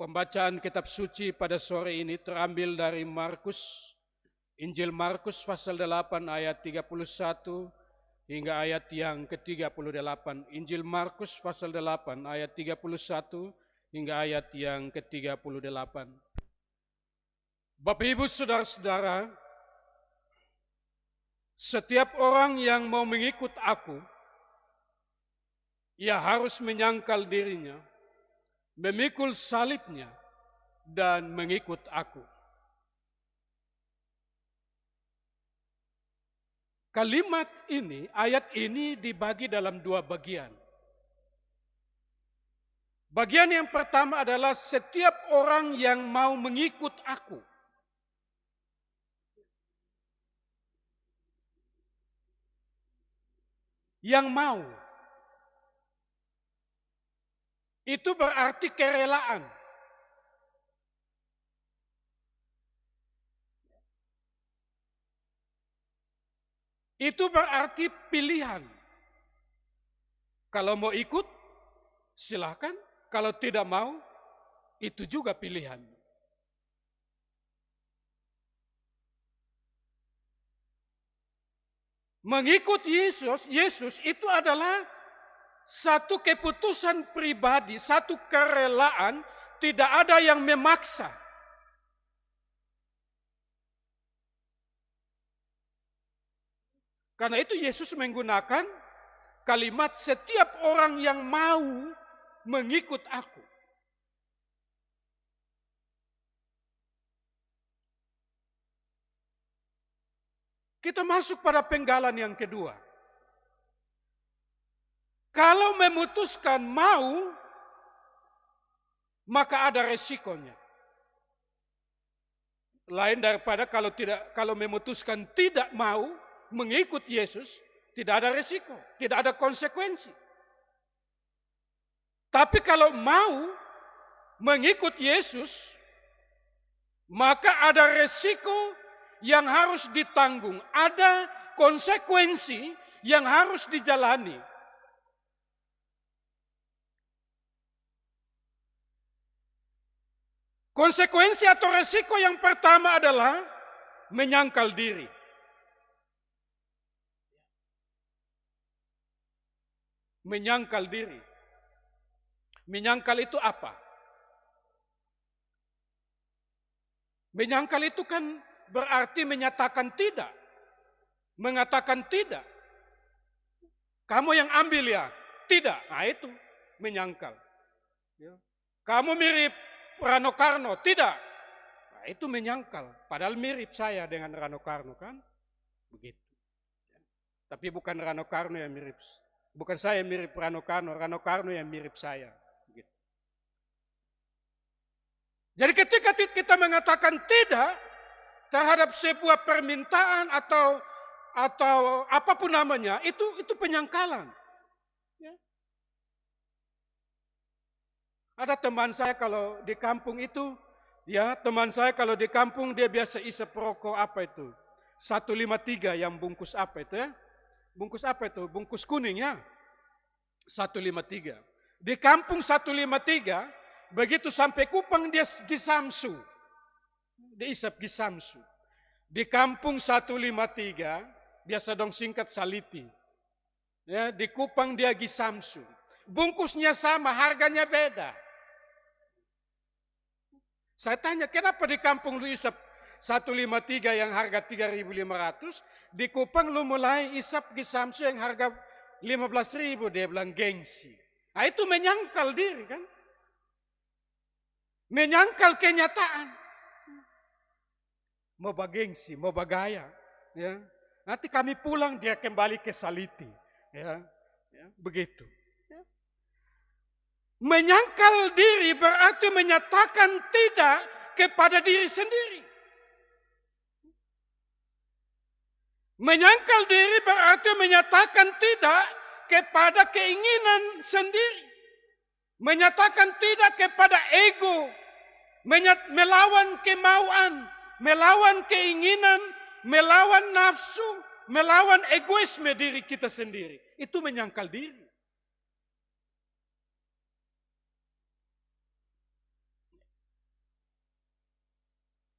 Pembacaan kitab suci pada sore ini terambil dari Markus, Injil Markus pasal 8 ayat 31 hingga ayat yang ke-38. Injil Markus pasal 8 ayat 31 hingga ayat yang ke-38. Bapak Ibu Saudara-saudara, setiap orang yang mau mengikut aku, ia harus menyangkal dirinya, memikul salibnya, dan mengikut aku. Kalimat ini, ayat ini dibagi dalam dua bagian. Bagian yang pertama adalah setiap orang yang mau mengikut aku. Yang mau. Itu berarti kerelaan. Itu berarti pilihan. Kalau mau ikut, silakan. Kalau tidak mau, itu juga pilihan. Mengikut Yesus itu adalah satu keputusan pribadi, satu kerelaan, tidak ada yang memaksa. Karena itu Yesus menggunakan kalimat setiap orang yang mau mengikut aku. Kita masuk pada penggalan yang kedua. Kalau memutuskan mau, maka ada resikonya. Lain daripada kalau memutuskan tidak mau mengikut Yesus, tidak ada resiko, tidak ada konsekuensi. Tapi kalau mau mengikut Yesus, maka ada resiko yang harus ditanggung, ada konsekuensi yang harus dijalani. Konsekuensi atau resiko yang pertama adalah menyangkal diri. Menyangkal diri. Menyangkal itu apa? Menyangkal itu kan berarti menyatakan tidak. Mengatakan tidak. Kamu yang ambil ya? Tidak. Nah itu menyangkal. Kamu mirip Rano Karno? Tidak. Nah itu menyangkal. Padahal mirip saya dengan Rano Karno kan? Begitu. Tapi bukan Rano Karno yang mirip. Bukan saya mirip Rano Karno yang mirip saya. Gitu. Jadi ketika kita mengatakan tidak terhadap sebuah permintaan atau apapun namanya, itu penyangkalan. Ya. Ada teman saya kalau di kampung itu, dia biasa isep rokok apa itu? 153 yang bungkus apa itu ya? Bungkus apa itu? Bungkus kuning ya. 153. Di kampung 153, begitu sampai Kupang dia gisamsu. Dia isap gisamsu. Di kampung 153, biasa dong singkat saliti. Ya, di Kupang dia gisamsu. Bungkusnya sama, harganya beda. Saya tanya, kenapa di kampung lu isap 153 yang harga 3.500, di Kupang lu mulai isap gisamsu yang harga 15.000, dia bilang gengsi. Nah itu menyangkal diri kan. Menyangkal kenyataan. Mau bagengsi, mau bagaya. Ya. Nanti kami pulang dia kembali ke saliti. Ya. Begitu. Ya. Menyangkal diri berarti menyatakan tidak kepada diri sendiri. Menyangkal diri berarti menyatakan tidak kepada keinginan sendiri. Menyatakan tidak kepada ego. Melawan kemauan, melawan keinginan, melawan nafsu, melawan egoisme diri kita sendiri. Itu menyangkal diri.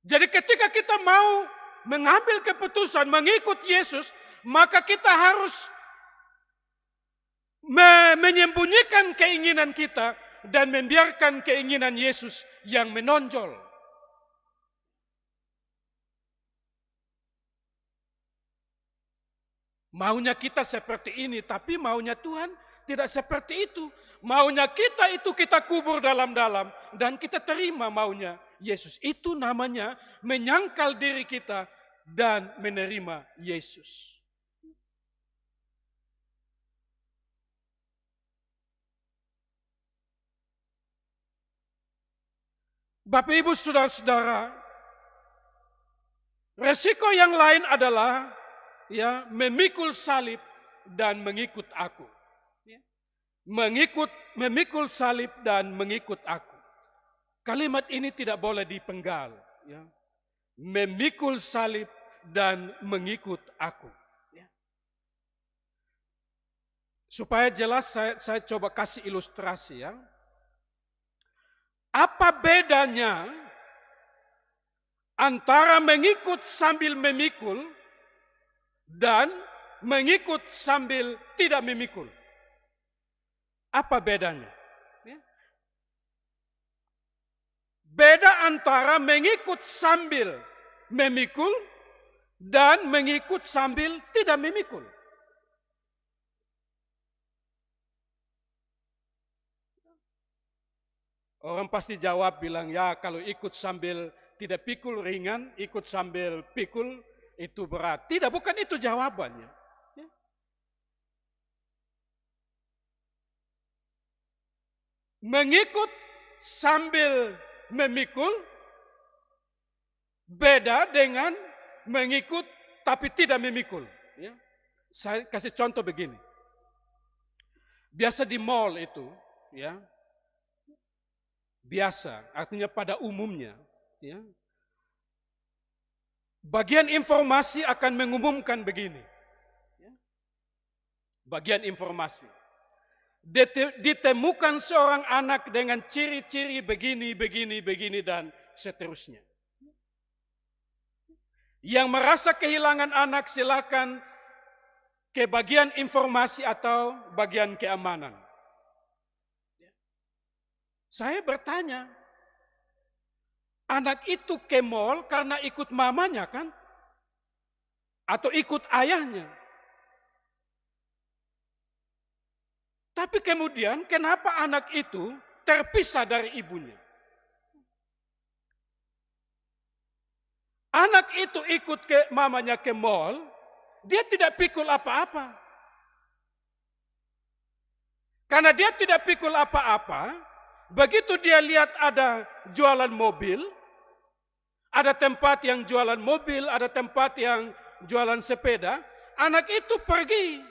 Jadi ketika kita mau mengambil keputusan mengikut Yesus, maka kita harus menyembunyikan keinginan kita dan membiarkan keinginan Yesus yang menonjol. Maunya kita seperti ini, tapi maunya Tuhan tidak seperti itu. Maunya kita itu kita kubur dalam-dalam dan kita terima maunya Yesus. Itu namanya menyangkal diri kita dan menerima Yesus. Bapak Ibu Saudara-saudara, resiko yang lain adalah memikul salib dan mengikut aku. Memikul salib dan mengikut aku. Kalimat ini tidak boleh dipenggal. Memikul salib dan mengikut aku. Supaya jelas saya coba kasih ilustrasi . Apa bedanya antara mengikut sambil memikul dan mengikut sambil tidak memikul? Apa bedanya? Beda antara mengikut sambil memikul dan mengikut sambil tidak memikul. Orang pasti jawab bilang, ya kalau ikut sambil tidak pikul ringan, ikut sambil pikul itu berat. Tidak, bukan itu jawabannya. Mengikut sambil memikul beda dengan mengikut tapi tidak memikul. Saya kasih contoh begini. Biasa di mall itu, biasa, artinya pada umumnya, bagian informasi akan mengumumkan begini. Bagian informasi. Ditemukan seorang anak dengan ciri-ciri begini, dan seterusnya. Yang merasa kehilangan anak silakan ke bagian informasi atau bagian keamanan. Saya bertanya, anak itu ke mall karena ikut mamanya kan? Atau ikut ayahnya? Tapi kemudian kenapa anak itu terpisah dari ibunya? Anak itu ikut ke mamanya ke mall, dia tidak pikul apa-apa. Karena dia tidak pikul apa-apa, begitu dia lihat ada jualan mobil, ada tempat yang jualan mobil, ada tempat yang jualan sepeda, anak itu pergi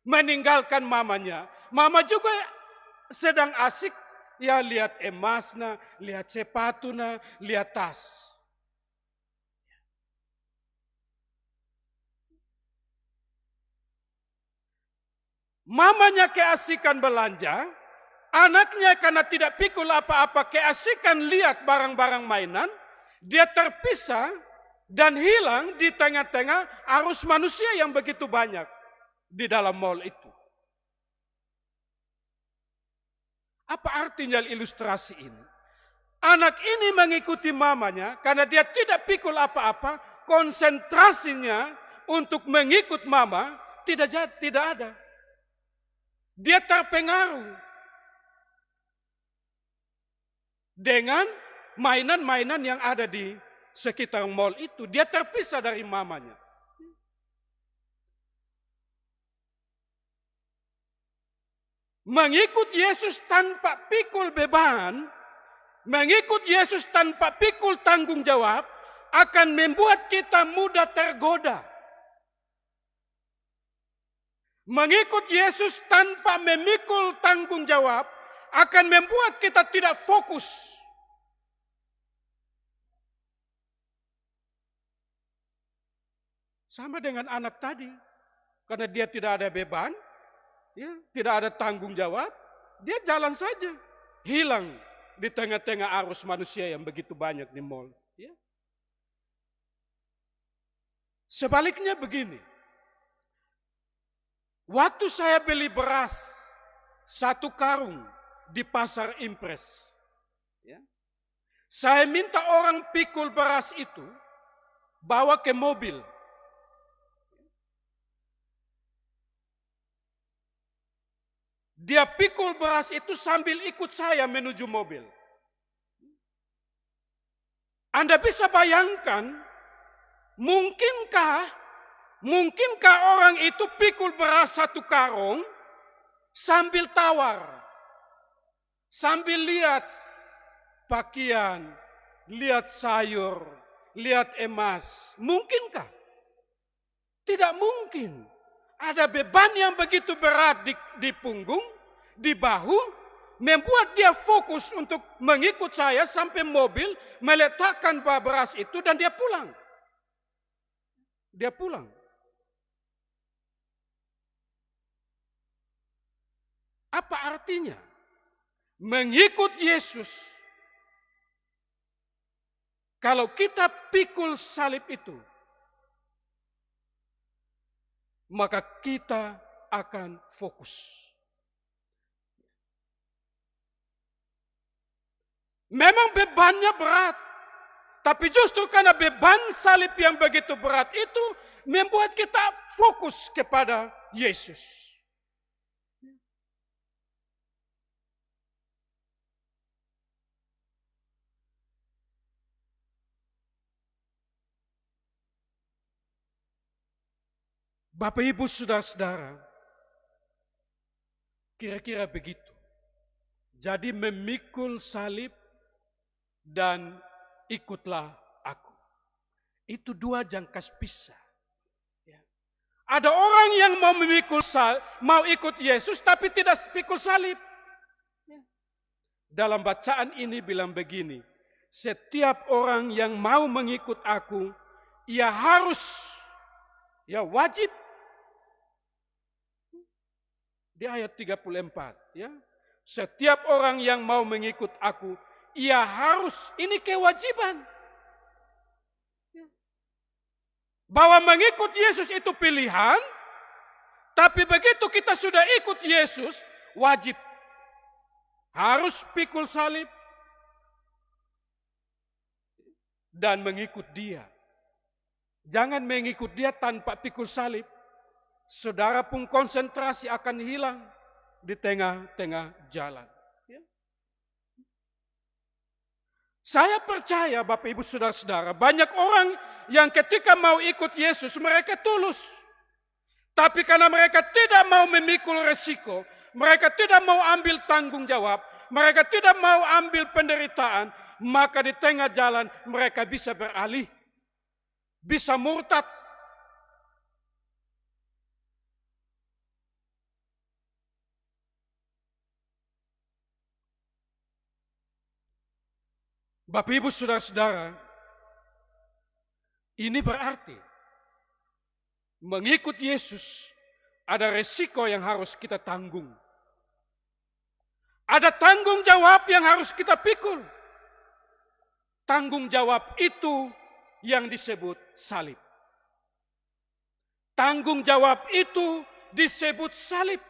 meninggalkan mamanya. Mama juga sedang asik, lihat emasnya, lihat sepatunya, lihat tas. Mamanya keasikan belanja, anaknya karena tidak pikul apa-apa, keasikan lihat barang-barang mainan, dia terpisah dan hilang di tengah-tengah arus manusia yang begitu banyak di dalam mall itu. Apa artinya ilustrasi ini? Anak ini mengikuti mamanya karena dia tidak pikul apa-apa, konsentrasinya untuk mengikut mama tidak ada. Dia terpengaruh dengan mainan-mainan yang ada di sekitar mall itu. Dia terpisah dari mamanya. Mengikut Yesus tanpa pikul beban, mengikut Yesus tanpa pikul tanggung jawab, akan membuat kita mudah tergoda. Mengikut Yesus tanpa memikul tanggung jawab, akan membuat kita tidak fokus. Sama dengan anak tadi, karena dia tidak ada beban, tidak ada tanggung jawab, dia jalan saja. Hilang di tengah-tengah arus manusia yang begitu banyak di mall. Sebaliknya begini, waktu saya beli beras 1 karung di pasar Impres, ya, saya minta orang pikul beras itu, bawa ke mobil. Dia pikul beras itu sambil ikut saya menuju mobil. Anda bisa bayangkan, mungkinkah orang itu pikul beras 1 karung sambil tawar, sambil lihat pakaian, lihat sayur, lihat emas. Mungkinkah? Tidak mungkin. Ada beban yang begitu berat di punggung, di bahu, membuat dia fokus untuk mengikut saya sampai mobil, meletakkan beras itu dan dia pulang. Dia pulang. Apa artinya? Mengikut Yesus. Kalau kita pikul salib itu, maka kita akan fokus. Memang bebannya berat, tapi justru karena beban salib yang begitu berat itu membuat kita fokus kepada Yesus. Bapak, Ibu, Saudara-saudara, kira-kira begitu. Jadi memikul salib dan ikutlah aku. Itu 2 jangkas pisah. Ya. Ada orang yang mau memikul salib, mau ikut Yesus tapi tidak pikul salib. Ya. Dalam bacaan ini bilang begini, setiap orang yang mau mengikut aku, ia harus, ya wajib. Di ayat 34, ya. Setiap orang yang mau mengikut aku, ia harus, ini kewajiban. Ya. Bahwa mengikut Yesus itu pilihan, tapi begitu kita sudah ikut Yesus, wajib. Harus pikul salib dan mengikut dia. Jangan mengikut dia tanpa pikul salib. Saudara pun konsentrasi akan hilang di tengah-tengah jalan. Ya. Saya percaya Bapak Ibu Saudara-saudara, banyak orang yang ketika mau ikut Yesus mereka tulus. Tapi karena mereka tidak mau memikul resiko, mereka tidak mau ambil tanggung jawab, mereka tidak mau ambil penderitaan, maka di tengah jalan mereka bisa beralih, bisa murtad. Bapak Ibu Saudara-saudara, ini berarti mengikut Yesus ada resiko yang harus kita tanggung. Ada tanggung jawab yang harus kita pikul. Tanggung jawab itu yang disebut salib. Tanggung jawab itu disebut salib.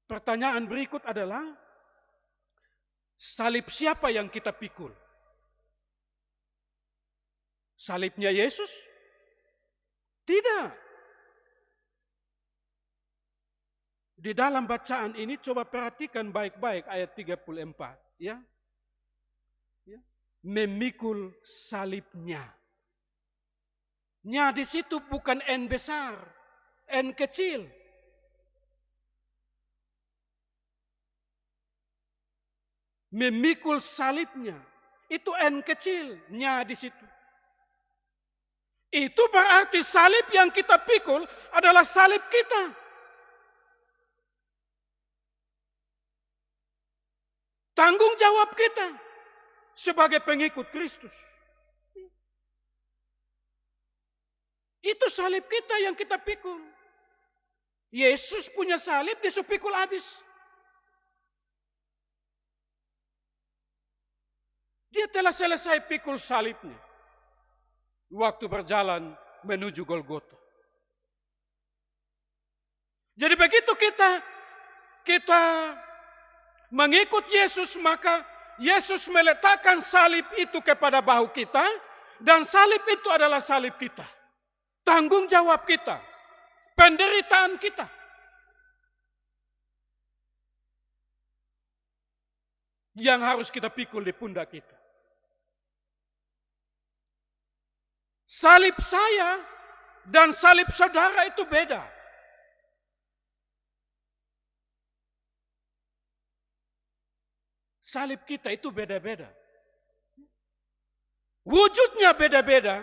Pertanyaan berikut adalah, salib siapa yang kita pikul? Salibnya Yesus? Tidak. Di dalam bacaan ini coba perhatikan baik-baik ayat 34. Ya. Memikul salibnya. Nya di situ bukan N besar, N kecil. Memikul salibnya. Itu N kecil, nya di situ. Itu berarti salib yang kita pikul adalah salib kita. Tanggung jawab kita sebagai pengikut Kristus. Itu salib kita yang kita pikul. Yesus punya salib, dia pikul habis. Dia telah selesai pikul salibnya. Waktu berjalan menuju Golgota. Jadi begitu kita mengikut Yesus, maka Yesus meletakkan salib itu kepada bahu kita, dan salib itu adalah salib kita. Tanggung jawab kita, penderitaan kita. Yang harus kita pikul di pundak kita. Salib saya dan salib saudara itu beda. Salib kita itu beda-beda. Wujudnya beda-beda,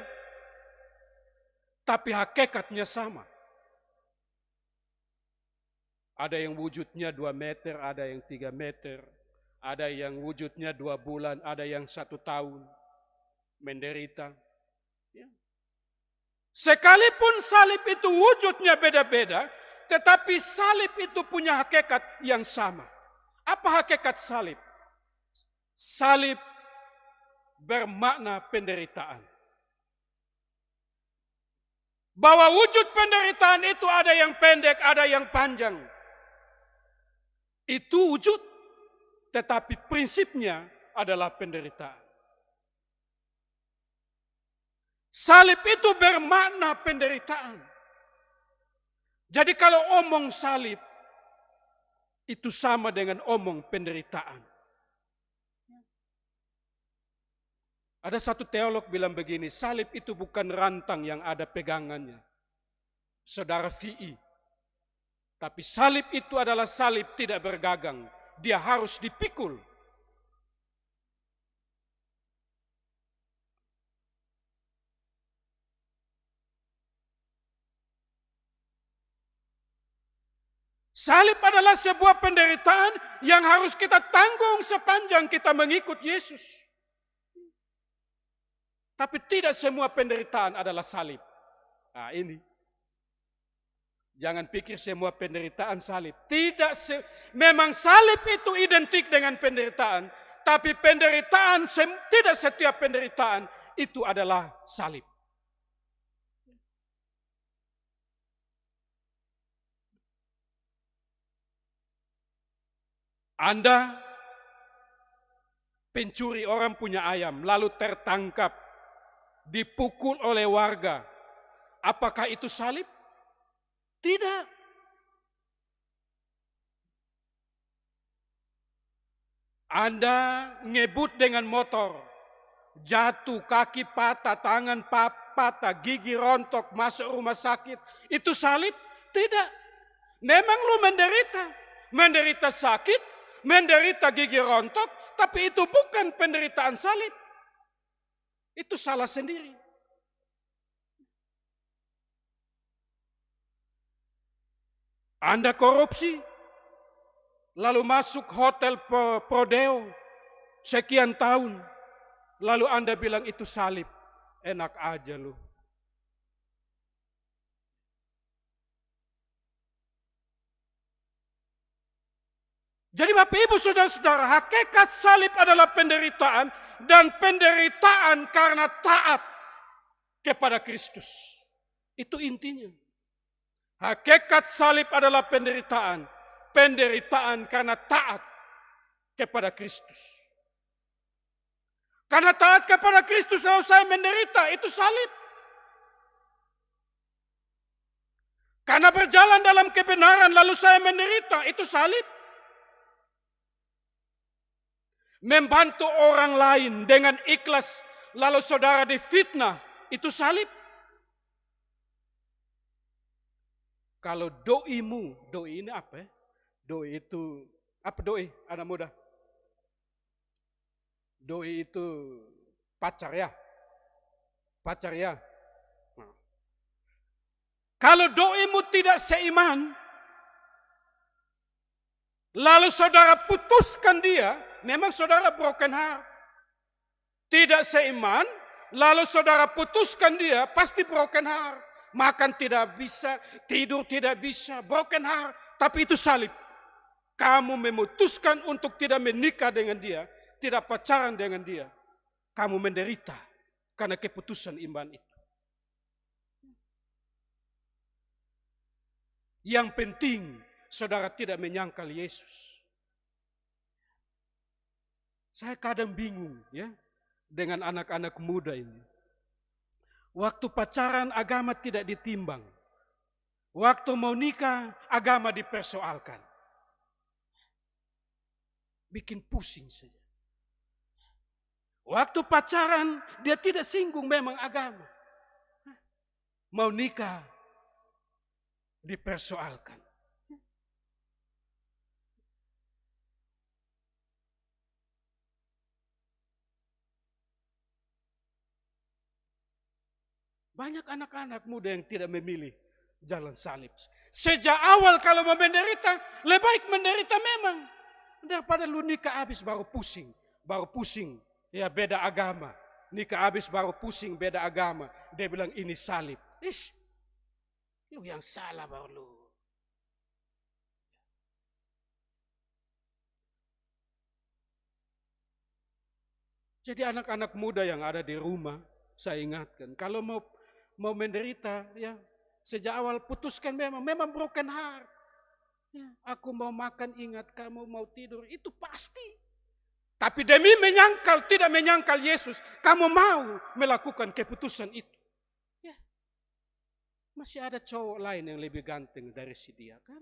tapi hakikatnya sama. Ada yang wujudnya 2 meter, ada yang 3 meter, ada yang wujudnya 2 bulan, ada yang 1 tahun menderita. Ya. Sekalipun salib itu wujudnya beda-beda, tetapi salib itu punya hakikat yang sama. Apa hakikat salib? Salib bermakna penderitaan. Bahwa wujud penderitaan itu ada yang pendek, ada yang panjang. Itu wujud, tetapi prinsipnya adalah penderitaan. Salib itu bermakna penderitaan. Jadi kalau omong salib, itu sama dengan omong penderitaan. Ada satu teolog bilang begini, salib itu bukan rantang yang ada pegangannya. Saudara VI. Tapi salib itu adalah salib tidak bergagang. Dia harus dipikul. Salib adalah sebuah penderitaan yang harus kita tanggung sepanjang kita mengikut Yesus. Tapi tidak semua penderitaan adalah salib. Nah ini. Jangan pikir semua penderitaan salib. Memang salib itu identik dengan penderitaan. Tapi penderitaan, tidak setiap penderitaan itu adalah salib. Anda pencuri orang punya ayam, lalu tertangkap. Dipukul oleh warga. Apakah itu salib? Tidak. Anda ngebut dengan motor, jatuh, kaki patah, tangan patah, gigi rontok, masuk rumah sakit. Itu salib? Tidak. Memang lu menderita sakit, menderita gigi rontok, tapi itu bukan penderitaan salib. Itu salah sendiri. Anda korupsi, lalu masuk hotel Prodeo sekian tahun, lalu Anda bilang itu salib. Enak aja lu. Jadi Bapak Ibu Saudara-saudara, hakikat salib adalah penderitaan. Dan penderitaan karena taat kepada Kristus. Itu intinya. Hakikat salib adalah penderitaan. Penderitaan karena taat kepada Kristus. Karena taat kepada Kristus lalu saya menderita, itu salib. Karena berjalan dalam kebenaran lalu saya menderita, itu salib. Membantu orang lain dengan ikhlas, lalu saudara difitnah, itu salib. Kalau doi ini apa ya? Doi itu, apa doi? Anak muda. Doi itu pacar ya? Pacar ya? Nah. Kalau doimu tidak seiman, lalu saudara putuskan dia, memang saudara broken heart. Tidak seiman, lalu saudara putuskan dia, pasti broken heart. Makan tidak bisa, tidur tidak bisa, broken heart. Tapi itu salib. Kamu memutuskan untuk tidak menikah dengan dia, tidak pacaran dengan dia. kamu menderita karena keputusan iman itu. Yang penting saudara tidak menyangkal Yesus. Saya kadang bingung ya dengan anak-anak muda ini. Waktu pacaran agama tidak ditimbang. Waktu mau nikah agama dipersoalkan. Bikin pusing saja. Waktu pacaran dia tidak singgung memang agama. Mau nikah dipersoalkan. Banyak anak-anak muda yang tidak memilih jalan salib. Sejak awal kalau mau menderita, lebih baik menderita memang. Daripada lu nikah habis baru pusing. Baru pusing, ya beda agama. Nikah habis baru pusing beda agama. Dia bilang ini salib. Lu yang salah baru lu. Jadi anak-anak muda yang ada di rumah, saya ingatkan. Kalau mau menderita, ya sejak awal putuskan memang broken heart. Ya, aku mau makan ingat kamu mau tidur itu pasti. Tapi demi tidak menyangkal Yesus, kamu mau melakukan keputusan itu. Ya. Masih ada cowok lain yang lebih ganteng dari si dia kan?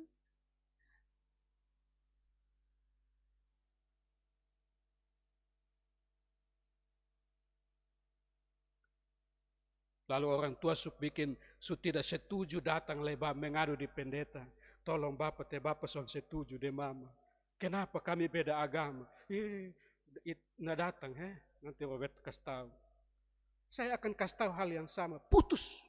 Lalu orang tua tidak setuju datang lebar mengadu di pendeta. Tolong bapak son setuju deh mama. Kenapa kami beda agama? Nah datang nanti Robert kasih tahu. Saya akan kasih tahu hal yang sama. Putus.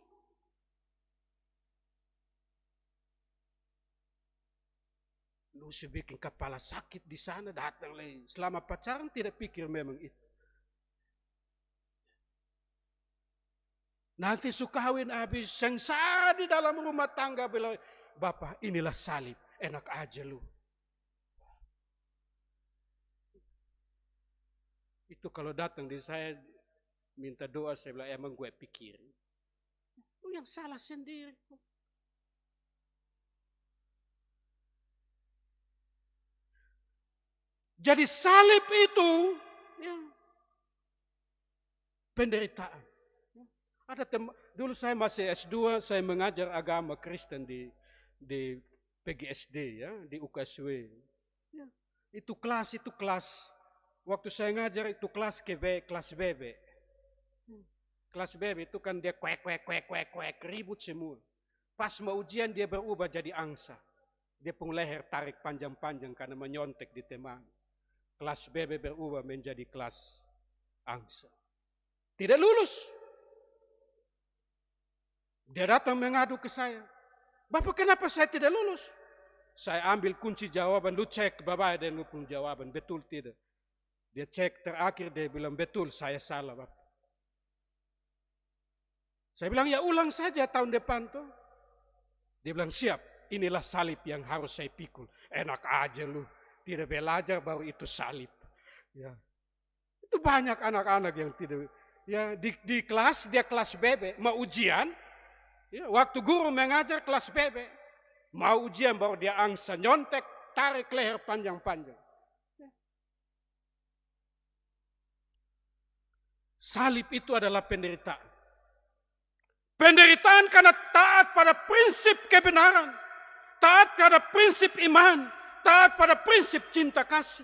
Lu bikin kepala sakit di sana datang lagi. Selama pacaran tidak pikir memang itu. Nanti suka kawin habis, sengsara di dalam rumah tangga bilang, Bapak inilah salib, enak aja lu. Itu kalau datang di saya minta doa, saya bilang emang gue pikirin. Lu yang salah sendiri. Jadi salib itu ya, penderitaan. Dulu saya masih S2, saya mengajar agama Kristen di PGSD ya, di UKSW. Ya, itu kelas. Waktu saya ngajar itu kelas BB. Kelas BB itu kan dia kuek, ribut semua. Pas mau ujian dia berubah jadi angsa. Dia pun leher tarik panjang-panjang karena menyontek di teman. Kelas BB berubah menjadi kelas angsa. Tidak lulus. Dia datang mengadu ke saya. Bapak kenapa saya tidak lulus? Saya ambil kunci jawaban, lu cek Bapak dan lu pun jawaban, betul tidak? Dia cek terakhir dia bilang betul saya salah Bapak. Saya bilang ya ulang saja tahun depan tuh. Dia bilang siap, inilah salib yang harus saya pikul. Enak aja lu, tidak belajar baru itu salib. Ya. Itu banyak anak-anak yang tidak, ya di kelas, dia kelas BB, mau ujian, ya, waktu guru mengajar kelas BB, mau ujian baru dia angsa, nyontek, tarik leher panjang-panjang. Salib itu adalah penderitaan. Penderitaan karena taat pada prinsip kebenaran, taat pada prinsip iman, taat pada prinsip cinta kasih.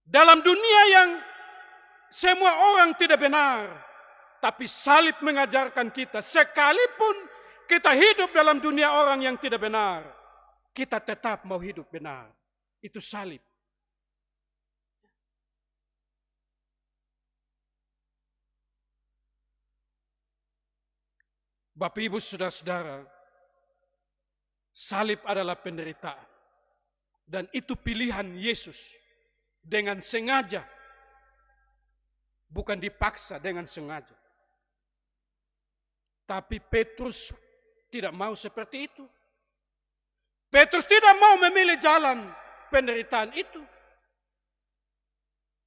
Dalam dunia yang semua orang tidak benar, tapi salib mengajarkan kita, sekalipun kita hidup dalam dunia orang yang tidak benar, kita tetap mau hidup benar. Itu salib. Bapak Ibu Saudara-saudara, salib adalah penderitaan. Dan itu pilihan Yesus dengan sengaja. Bukan dipaksa dengan sengaja. Tapi Petrus tidak mau seperti itu. Petrus tidak mau memilih jalan penderitaan itu.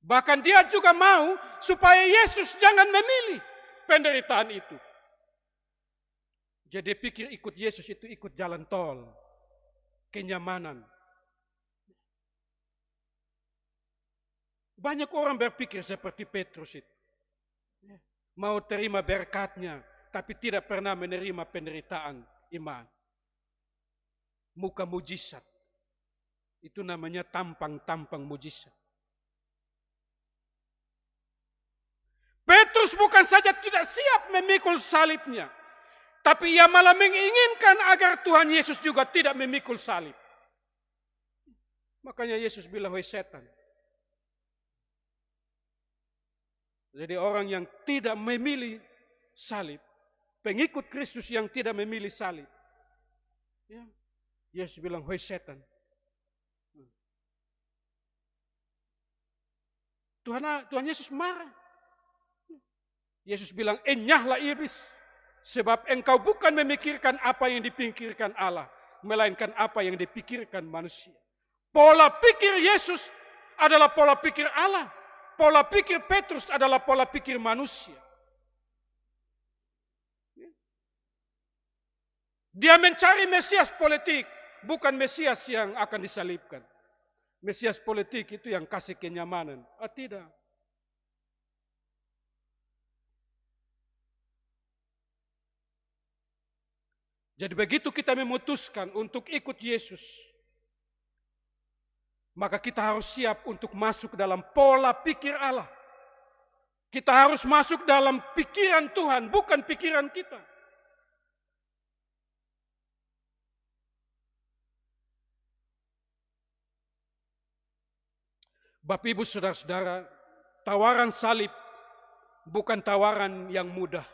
Bahkan dia juga mau supaya Yesus jangan memilih penderitaan itu. Jadi pikir ikut Yesus itu ikut jalan tol, kenyamanan. Banyak orang berpikir seperti Petrus itu. Mau terima berkatnya, tapi tidak pernah menerima penderitaan iman. Muka mujizat. Itu namanya tampang-tampang mujizat. Petrus bukan saja tidak siap memikul salibnya, tapi ia malah menginginkan agar Tuhan Yesus juga tidak memikul salib. Makanya Yesus bilang, "Wahai setan." Jadi orang yang tidak memilih salib, pengikut Kristus yang tidak memilih salib, ya, Yesus bilang, "Wahai setan." Tuhan Yesus marah. Yesus bilang, "Enyahlah iblis, sebab engkau bukan memikirkan apa yang dipikirkan Allah, melainkan apa yang dipikirkan manusia." Pola pikir Yesus adalah pola pikir Allah. Pola pikir Petrus adalah pola pikir manusia. Dia mencari Mesias politik, bukan Mesias yang akan disalibkan. Mesias politik itu yang kasih kenyamanan. Tidak. Jadi begitu kita memutuskan untuk ikut Yesus, maka kita harus siap untuk masuk dalam pola pikir Allah. Kita harus masuk dalam pikiran Tuhan, bukan pikiran kita. Bapak Ibu Saudara-saudara, tawaran salib bukan tawaran yang mudah.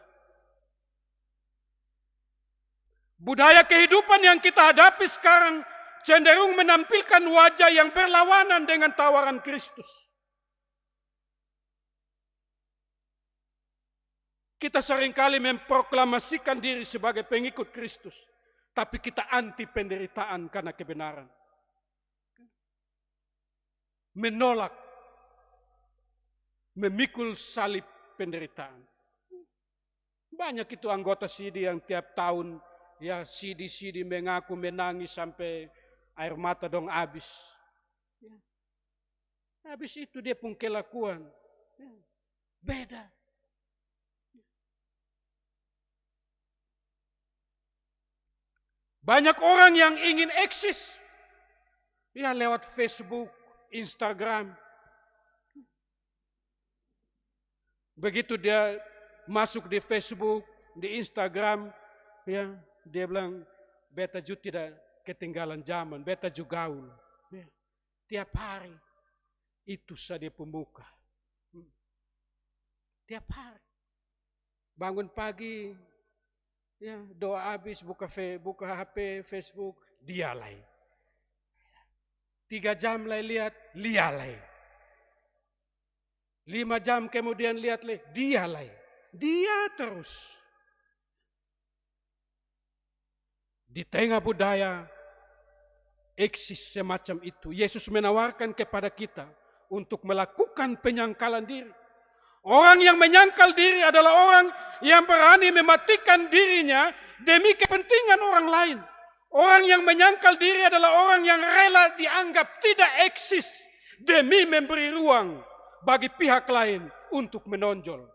Budaya kehidupan yang kita hadapi sekarang cenderung menampilkan wajah yang berlawanan dengan tawaran Kristus. Kita seringkali memproklamasikan diri sebagai pengikut Kristus, tapi kita anti penderitaan karena kebenaran. Menolak, memikul salib penderitaan. Banyak itu anggota SIDI yang tiap tahun ya SIDI mengaku menangis sampai air mata dong habis. Habis itu dia pun kelakuan. Beda. Banyak orang yang ingin eksis. Ya lewat Facebook, Instagram. Begitu dia masuk di Facebook, di Instagram, ya dia bilang, "Beta juga tidak ketinggalan zaman, beta juga gaul." Ya, tiap hari itu saja pemuka. Tiap hari. Bangun pagi, ya doa habis, buka HP, Facebook, dia lagi. 3 jam lihat, dia lagi. 5 jam kemudian lihat lagi, dia lagi. Dia terus. Di tengah budaya eksis semacam itu, Yesus menawarkan kepada kita untuk melakukan penyangkalan diri. Orang yang menyangkal diri adalah orang yang berani mematikan dirinya demi kepentingan orang lain. Orang yang menyangkal diri adalah orang yang rela dianggap tidak eksis demi memberi ruang bagi pihak lain untuk menonjol.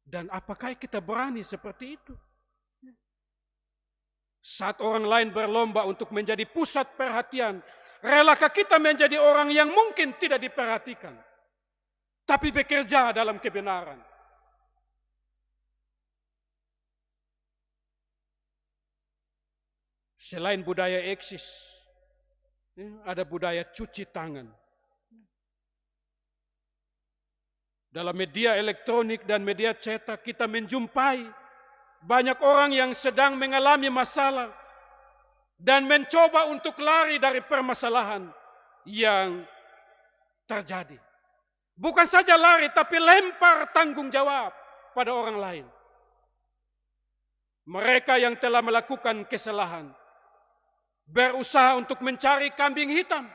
Dan apakah kita berani seperti itu? Saat orang lain berlomba untuk menjadi pusat perhatian, relakah kita menjadi orang yang mungkin tidak diperhatikan, tapi bekerja dalam kebenaran? Selain budaya eksis, ada budaya cuci tangan. Dalam media elektronik dan media cetak kita menjumpai banyak orang yang sedang mengalami masalah dan mencoba untuk lari dari permasalahan yang terjadi. Bukan saja lari, tapi lempar tanggung jawab pada orang lain. Mereka yang telah melakukan kesalahan berusaha untuk mencari kambing hitam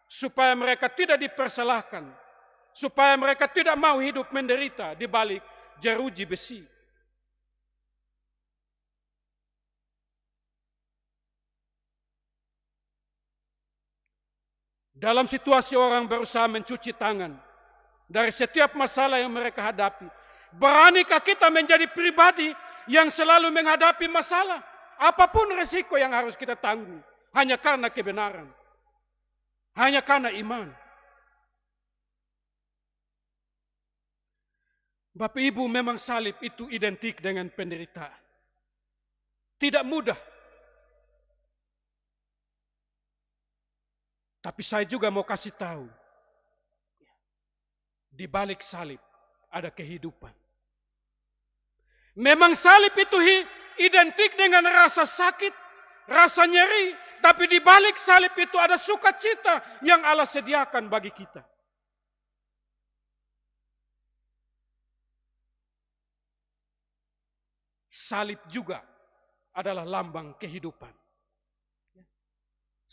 supaya mereka tidak dipersalahkan, supaya mereka tidak mau hidup menderita di balik jeruji besi. Dalam situasi orang berusaha mencuci tangan dari setiap masalah yang mereka hadapi, beranikah kita menjadi pribadi yang selalu menghadapi masalah? Apapun resiko yang harus kita tanggung, hanya karena kebenaran, hanya karena iman. Bapak Ibu, memang salib itu identik dengan penderitaan. Tidak mudah. Tapi saya juga mau kasih tahu, di balik salib ada kehidupan. Memang salib itu identik dengan rasa sakit, rasa nyeri, tapi di balik salib itu ada sukacita yang Allah sediakan bagi kita. Salib juga adalah lambang kehidupan.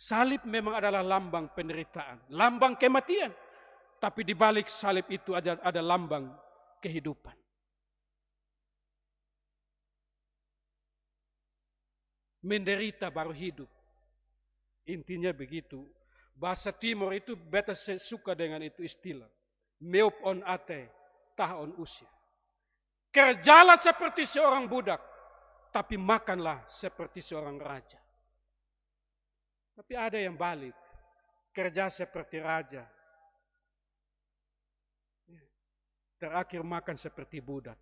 Salib memang adalah lambang penderitaan, lambang kematian. Tapi di balik salib itu ada lambang kehidupan. Menderita baru hidup. Intinya begitu. Bahasa Timur itu beta suka dengan itu istilah. Meup on ate, tah on usir. Kerjalah seperti seorang budak, tapi makanlah seperti seorang raja. Tapi ada yang balik, kerja seperti raja, terakhir makan seperti budak.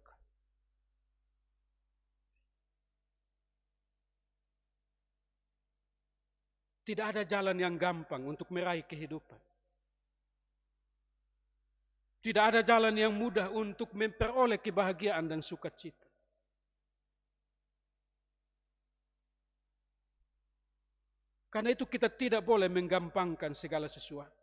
Tidak ada jalan yang gampang untuk meraih kehidupan. Tidak ada jalan yang mudah untuk memperoleh kebahagiaan dan sukacita. Karena itu kita tidak boleh menggampangkan segala sesuatu.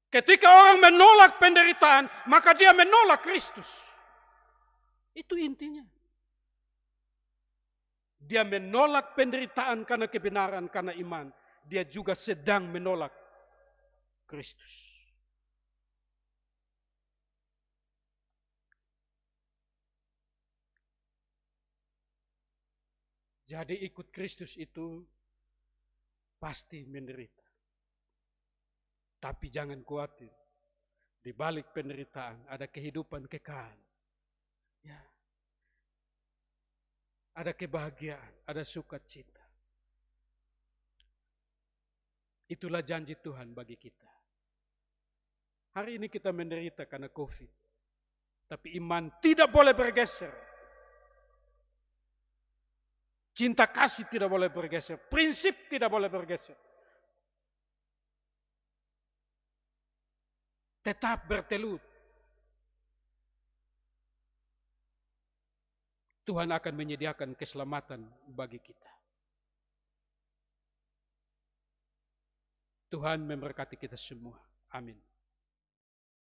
Ketika orang menolak penderitaan, maka dia menolak Kristus. Itu intinya. Dia menolak penderitaan karena kebenaran, karena iman. Dia juga sedang menolak Kristus. Jadi ikut Kristus itu pasti menderita. Tapi jangan khawatir. Di balik penderitaan ada kehidupan kekal. Ya. Ada kebahagiaan, ada sukacita. Itulah janji Tuhan bagi kita. Hari ini kita menderita karena COVID. Tapi iman tidak boleh bergeser. Cinta kasih tidak boleh bergeser. Prinsip tidak boleh bergeser. Tetap bertelut. Tuhan akan menyediakan keselamatan bagi kita. Tuhan memberkati kita semua. Amin.